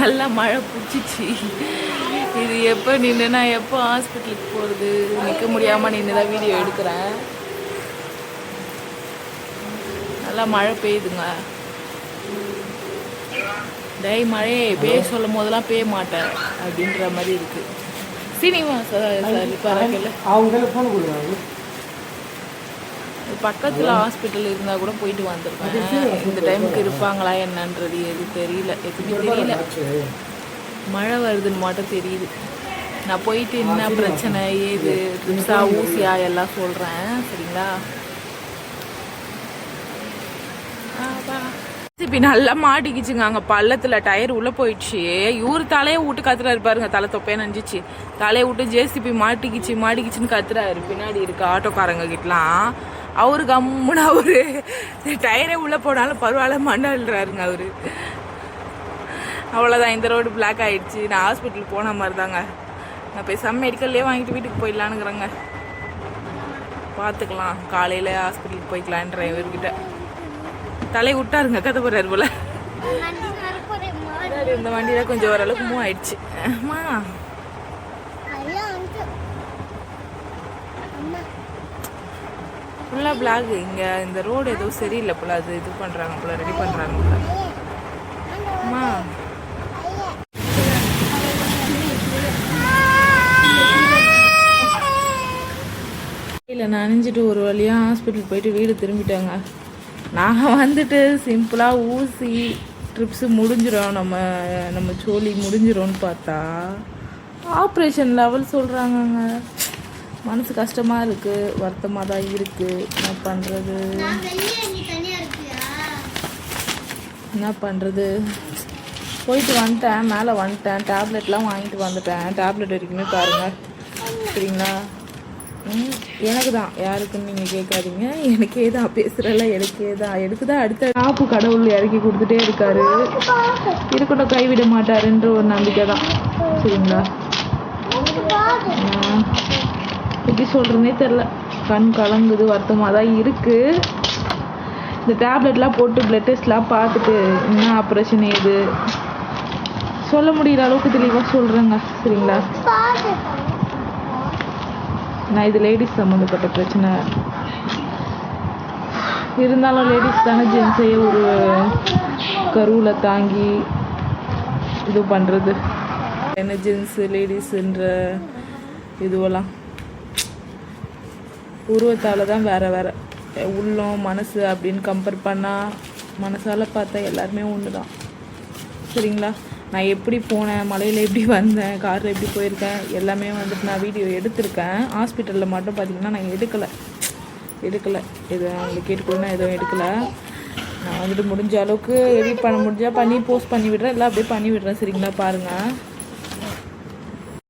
நல்லா மழை பிடிச்சிச்சு. இது எப்போ நின்றுனா எப்போ ஹாஸ்பிட்டலுக்கு போகிறது, நிற்க முடியாமல் நின்று தான் வீடியோ எடுக்கிறேன். நல்லா மழை பெய்யுதுங்க. டேய் மழையே பெய்ய சொல்லும் போதெல்லாம் பெய்ய மாட்டேன் அப்படின்ற மாதிரி இருக்குது. சீனிவாசன் பரவாயில்ல, அவங்க ஃபோன் கொடுக்குறாங்க. பக்கத்தில் ஹாஸ்பிட்டல் இருந்தால் கூட போயிட்டு வந்துருக்கேன். இந்த டைமுக்கு இருப்பாங்களா என்னன்றது எது தெரியல, எதுவுமே தெரியல. மழை வருதுன்னு மட்டும் தெரியுது. நான் போயிட்டு என்ன பிரச்சனை ஏது ட்ரிப்ஸா ஊசியா எல்லாம் சொல்கிறேன், சரிங்களா? ஜேசிபி நல்லா மாட்டிக்கிச்சுங்க அங்கே பள்ளத்தில். டயர் உள்ளே போயிடுச்சு. இவரு தலையை விட்டு கத்துறாரு பாருங்க, தலை தொப்பையா நஞ்சிச்சு. தலையை விட்டு ஜேசிபி மாட்டிக்கிச்சுன்னு கத்துறாரு. பின்னாடி இருக்கு ஆட்டோக்காரங்க கிட்டலாம். அவரு கம்முன்னு அவரு டயரே உள்ளே போனாலும் பரவாயில்ல மண்ணாடுறாருங்க அவரு. அவ்வளோதான், இந்த ரோடு பிளாக் ஆகிடுச்சு. நான் ஹாஸ்பிட்டலுக்கு போன மாதிரி தாங்க. நான் பேசாமல் மெடிக்கல்லே வாங்கிட்டு வீட்டுக்கு போயிடலான்னுக்குறேங்க. பார்த்துக்கலாம், காலையில் ஹாஸ்பிட்டலுக்கு போய்க்கலான் டிரைவர்கிட்ட. தலையை விட்டாருங்க, கதை போடுறாரு போல. இந்த வண்டியில் கொஞ்சம் ஓரளவுக்கு மூவ் ஆயிடுச்சு. அம்மா ஃபுல்லாக பிளாக். இங்கே இந்த ரோடு ஏதோ சரியில்லை போல, அது இது பண்ணுறாங்க போல, ரெடி பண்ணுறாங்க போல. அம்மா இல்லை நனைஞ்சிட்டு ஒரு வழியாக ஹாஸ்பிட்டல் போயிட்டு வீடு திரும்பிட்டாங்க. நான் வந்துட்டு சிம்பிளாக ஊசி ட்ரிப்ஸு முடிஞ்சிடும், நம்ம சோலி முடிஞ்சிடும்னு பார்த்தா ஆப்ரேஷன் லெவல் சொல்கிறாங்கங்க. மனசு கஷ்டமாக இருக்குது, வருத்தமாக தான் இருக்குது. என்ன பண்ணுறது போயிட்டு வந்துட்டேன், மேலே வந்துட்டேன். டேப்லெட்லாம் வாங்கிட்டு வந்துட்டேன். டேப்லெட் வரைக்குமே பாருங்கள், சரிங்களா? எனக்கு தான், யாருக்குன்னு நீங்கள் கேட்காதீங்க. எனக்கே தான் பேசுகிறல, எனக்கு தான் அடுத்த காப்பு கடவுள் இறக்கி கொடுத்துட்டே இருக்காரு. இருக்கட்டும், கைவிட மாட்டாருன்ற ஒரு நம்பிக்கை தான், சரிங்களா? எப்படி சொல்கிறதுனே தெரில, கண் கலங்குது, வருத்தமாக தான் இருக்குது. இந்த டேப்லெட்லாம் போட்டு பிளட் டெஸ்ட்லாம் பார்த்துட்டு என்ன ஆப்ரேஷன் ஏது சொல்ல முடிகிற அளவுக்கு தெளிவாக சொல்கிறேங்க, சரிங்களா? நான் இது லேடிஸ் சம்மந்தப்பட்ட பிரச்சனை இருந்தாலும் லேடிஸ் தானே ஜென்ஸையே ஒரு கருவில் தாங்கி இது பண்ணுறது. என்ன ஜென்ஸு லேடிஸுன்ற இதுவெல்லாம் உருவத்தால் தான் வேறு உள்ளம் மனசு அப்படின்னு கம்பேர் பண்ணால் மனசால் பார்த்தா எல்லாருமே ஒன்று தான், சரிங்களா? நான் எப்படி போனேன், மலையில் எப்படி வந்தேன், காரில் எப்படி போயிருக்கேன், எல்லாமே வந்துட்டு நான் வீடியோ எடுத்திருக்கேன். ஹாஸ்பிட்டலில் மட்டும் பார்த்திங்கன்னா நான் எடுக்கலை. இது அவங்களுக்கு கேட்டுக்கொள்ளணும், எதுவும் எடுக்கலை. நான் வந்துட்டு முடிஞ்ச அளவுக்கு எடிட் பண்ண முடிஞ்சால் பண்ணி போஸ்ட் பண்ணி விடுறேன், இல்லை அப்படியே பண்ணி விடுறேன், சரிங்களா? பாருங்கள்.